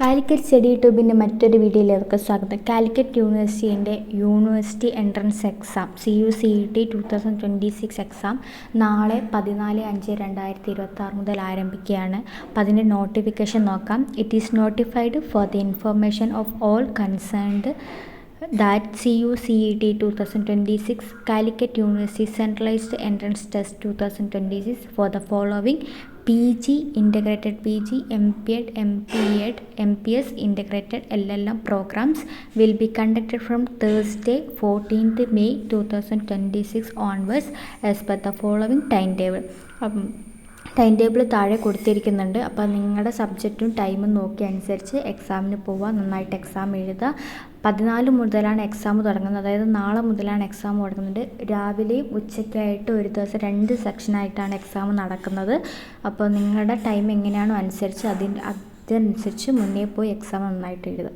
Calicut study ട്യൂബിൻ്റെ മറ്റൊരു വീഡിയോയിലേക്ക് സ്വാഗതം. കാലിക്കറ്റ് യൂണിവേഴ്സിറ്റിൻ്റെ university entrance exam CUCET 2026 exam നാളെ 14/5/2026 മുതൽ ആരംഭിക്കുകയാണ്. അപ്പോൾ അതിൻ്റെ നോട്ടിഫിക്കേഷൻ നോക്കാം. It is notified for the information of all concerned that CUCET 2026 Calicut University Centralized Entrance Test 2026 for the following PG, Integrated PG, MPEd, MPEd, MPS, Integrated LLM programs will be conducted from Thursday 14th May 2026 onwards as per the following timetable. Time table താഴെ കൊടുത്തിരിക്കുന്നുണ്ട്. അപ്പോൾ നിങ്ങളുടെ സബ്ജക്റ്റും ടൈമും നോക്കി അനുസരിച്ച് എക്സാമിന് പോവുക, നന്നായിട്ട് exam എഴുതുക. 14 മുതലാണ് എക്സാം തുടങ്ങുന്നത്, അതായത് നാളെ മുതലാണ് എക്സാം തുടങ്ങുന്നത്. രാവിലെയും ഉച്ചയ്ക്കായിട്ട് ഒരു ദിവസം 2 സെക്ഷനായിട്ടാണ് എക്സാം നടക്കുന്നത്. അപ്പോൾ നിങ്ങളുടെ ടൈം എങ്ങനെയാണോ അനുസരിച്ച് അതനുസരിച്ച് മുന്നേ പോയി എക്സാം നന്നായിട്ട് എഴുതുക.